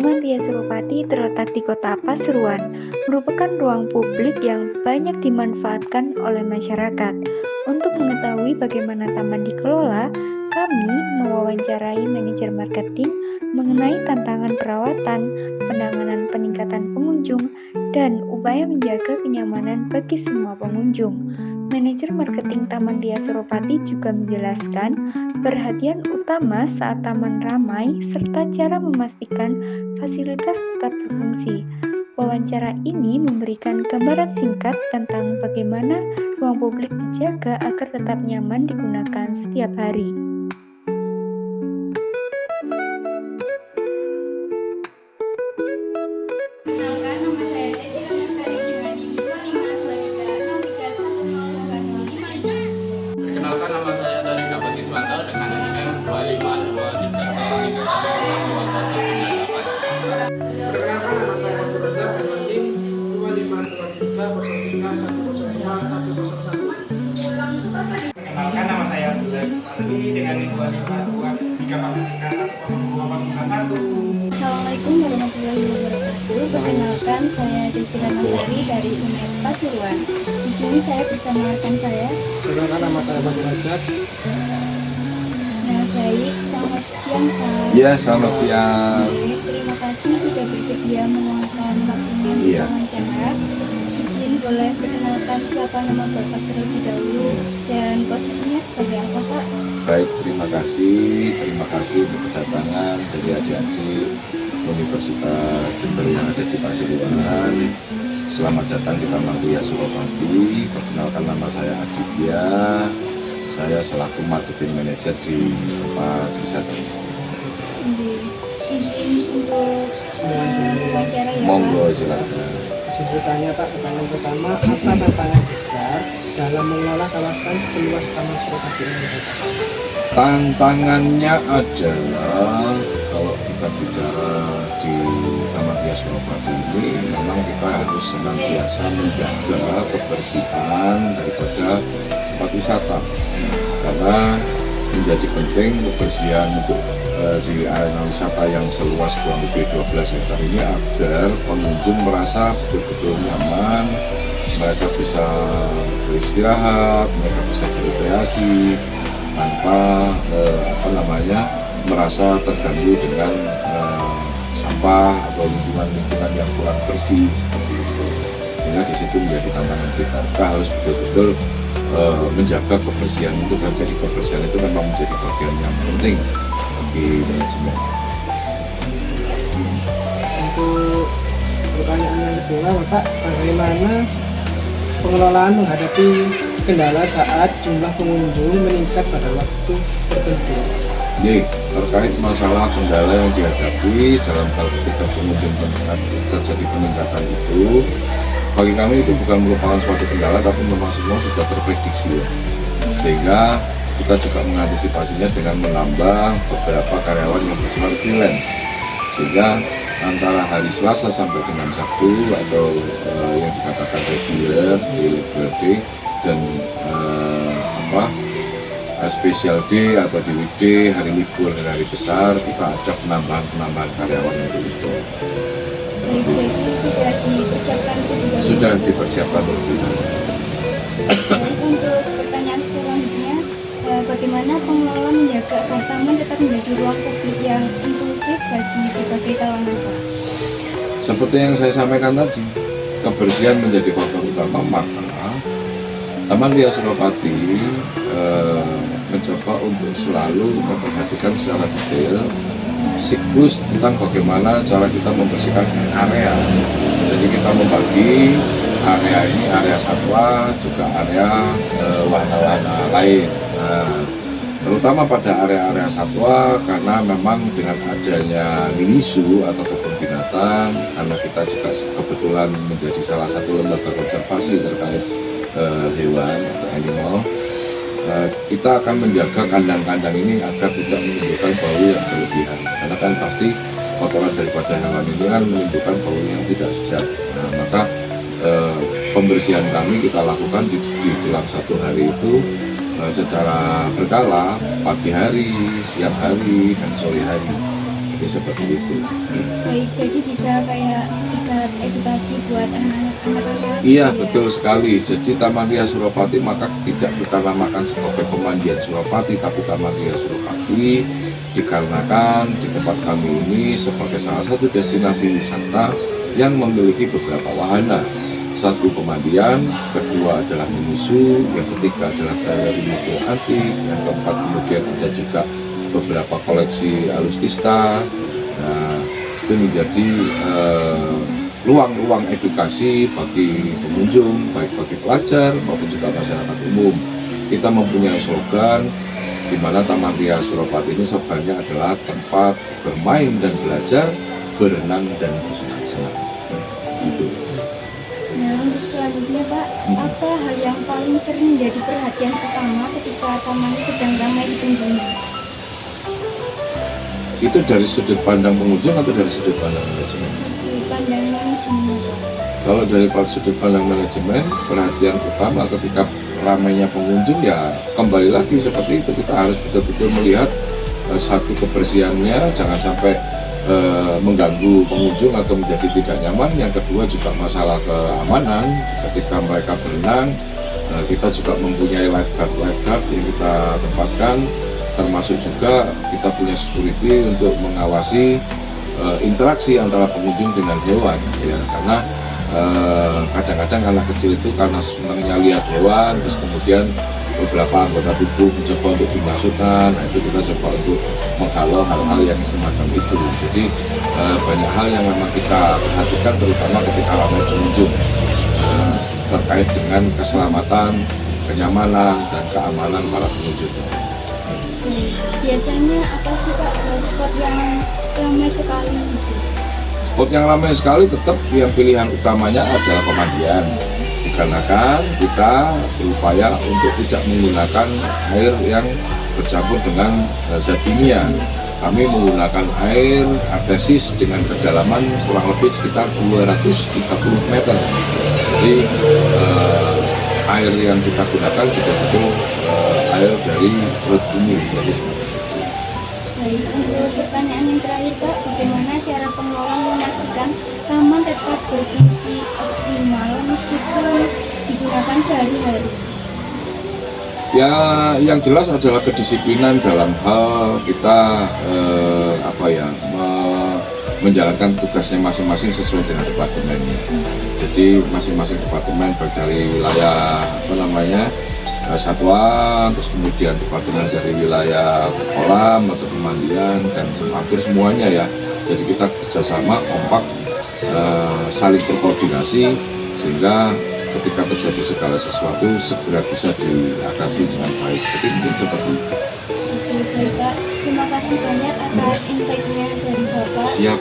Taman Ria Suropati terletak di Kota Pasuruan, merupakan ruang publik yang banyak dimanfaatkan oleh masyarakat. Untuk mengetahui bagaimana taman dikelola, kami mewawancarai manajer marketing mengenai tantangan perawatan, penanganan peningkatan pengunjung, dan upaya menjaga kenyamanan bagi semua pengunjung. Manajer marketing Taman Ria Suropati juga menjelaskan perhatian utama saat taman ramai serta cara memastikan fasilitas tetap berfungsi. Wawancara ini memberikan gambaran singkat tentang bagaimana ruang publik dijaga agar tetap nyaman digunakan setiap hari. Kenalkan, nama saya Desi Ramasari dengan NIM 252303108055. Perkenalkan, nama saya dari Dapat Iswanto dengan NIM 252303108098. Perkenalkan, nama saya Abdul Razak dengan NIM 252303105101. Perkenalkan, nama saya Abdullah Salmi dengan NIM 252303102091. Assalamualaikum warahmatullahi wabarakatuh. Perkenalkan, saya Desi Ramasari dari UNED Pasuruan. Di sini saya bersama rekan saya. Perkenalkan, nama saya Abdul Razak. Nah, baik, selamat siang Pak. Ya, selamat siang. Oke, terima kasih sudah bersedia meluangkan waktunya di Iya. wawancara. Izin boleh perkenalkan siapa nama Bapak terlebih dahulu dan posisinya sebagai apa Pak? Baik, terima kasih untuk kedatangan dari adik-adik Universitas Jember yang ada di Pasuruan. Selamat datang di Taman Ria Suropati. Perkenalkan, nama saya Aditya. Saya selaku marketing manager di tempat wisata. Izin untuk wawancara ya Monggo, Pak. silakan. Sebutannya Pak, pertanyaan pertama, apa tantangan besar dalam mengelola kawasan seluas Taman Suropati ini? Tantangannya adalah kalau kita bicara di Taman Ria Suropati ini, memang kita harus senantiasa menjaga kebersihan daripada tempat wisata, karena menjadi penting kebersihan untuk di arena wisata yang seluas kurang lebih 12 hektar ini agar pengunjung merasa betul-betul nyaman, mereka bisa beristirahat, mereka bisa berrekreasi tanpa merasa terganggu dengan sampah atau lingkungan yang kurang bersih seperti itu. Sehingga di situ menjadi tantangan kita. Kita harus betul-betul menjaga kebersihan itu, dan jadi kebersihan itu memang menjadi bagian yang penting bagi manajemen. Untuk pertanyaan yang kedua Bapak, bagaimana pengelolaan menghadapi kendala saat jumlah pengunjung meningkat pada waktu tertentu? Jadi, terkait masalah kendala yang dihadapi dalam hal ketika pengunjung terjadi peningkatan itu, bagi kami itu bukan merupakan suatu kendala, tapi memang semua sudah terprediksi ya. Sehingga kita juga mengantisipasinya dengan menambah beberapa karyawan yang bersifat freelance, sehingga antara hari Selasa sampai dengan Sabtu atau yang dikatakan regular day dan special day atau di weekday, hari libur dan hari besar, kita ada penambahan karyawan untuk itu. Baik, jadi sudah dipersiapkan terlebih dahulu. Sudah dipersiapkan lebih dahulu. Untuk pertanyaan selanjutnya, bagaimana pengelola menjaga agar taman tetap menjadi ruang publik yang inklusif bagi berbagai kalangan Pak? Seperti yang saya sampaikan tadi, kebersihan menjadi faktor utama, maka Taman Ria Suropati mencoba untuk selalu memperhatikan secara detail siklus tentang bagaimana cara kita membersihkan area. Jadi kita membagi area ini, area satwa, juga area wahana-wahana lain. Nah, terutama pada area-area satwa, karena memang dengan adanya mini zoo atau kebun binatang, karena kita juga kebetulan menjadi salah satu lembaga konservasi terkait hewan atau animal, kita akan menjaga kandang-kandang ini agar tidak menimbulkan bau yang berlebihan, karena kan pasti kotoran daripada hewan ini kan menimbulkan bau yang tidak sedap. Nah, maka pembersihan kami kita lakukan di dalam satu hari itu secara berkala, pagi hari, siang hari, dan sore hari. ya seperti itu. Baik, jadi bisa kayak bisa edukasi buat anak-anak. Iya, gitu ya. betul sekali. Jadi Taman Ria Suropati maka tidak kita namakan sebagai pemandian Suropati, tapi Taman Ria Suropati dikarenakan di tempat kami ini sebagai salah satu destinasi wisata yang memiliki beberapa wahana. Satu pemandian, kedua adalah menyusu, yang ketiga adalah galeri mobil antik, yang keempat kemudian ada juga beberapa koleksi alutsista. Nah, itu menjadi ruang-ruang edukasi bagi pengunjung, baik bagi pelajar maupun juga masyarakat umum. Kita mempunyai slogan di mana Taman Ria Suropati ini slogannya adalah tempat bermain dan belajar, berenang dan bersenang-senang. Gitu. Nah, untuk selanjutnya Pak, apa hal yang paling sering menjadi perhatian utama ketika taman sedang ramai dikunjungi? Itu dari sudut pandang pengunjung atau dari sudut pandang manajemen? Di pandang manajemen Pak. Kalau dari sudut pandang manajemen, perhatian utama ketika ramainya pengunjung ya kembali lagi seperti itu, kita harus betul-betul melihat satu kebersihannya, jangan sampai mengganggu pengunjung atau menjadi tidak nyaman. Yang kedua juga masalah keamanan ketika mereka berenang. Kita juga mempunyai lifeguard yang kita tempatkan, termasuk juga kita punya security untuk mengawasi interaksi antara pengunjung dengan hewan ya, karena kadang-kadang anak kecil itu karena senangnya lihat hewan, terus kemudian beberapa anggota tubuh mencoba untuk dimasukkan. Nah, itu kita coba untuk menghalau hal-hal yang semacam itu. Jadi banyak hal yang memang kita perhatikan terutama ketika ramai pengunjung terkait dengan keselamatan, kenyamanan dan keamanan para pengunjung. Biasanya apa sih Pak spot yang ramai sekali gitu? Spot yang ramai sekali tetap yang pilihan utamanya adalah pemandian. Dikarenakan kita berupaya untuk tidak menggunakan air yang bercampur dengan zat kimia. Kami menggunakan air artesis dengan kedalaman kurang lebih sekitar 230 meter. Jadi air yang kita gunakan betul-betul air dari perut bumi. Jadi seperti itu. Baik, untuk pertanyaan yang terakhir Pak, bagaimana cara pengelola memastikan taman tetap berfungsi optimal meskipun digunakan sehari-hari? Ya, yang jelas adalah kedisiplinan dalam hal kita menjalankan tugasnya masing-masing sesuai dengan departemennya. Jadi masing-masing departemen baik dari wilayah satwa, terus kemudian departemen dari wilayah kolam atau pemandian dan hampir semuanya ya. Jadi kita kerjasama kompak, saling berkoordinasi sehingga ketika terjadi segala sesuatu segera bisa diatasi dengan baik. Jadi mungkin seperti itu. Oke, baik Pak. Terima kasih banyak atas insight-nya dari Bapak. Siap.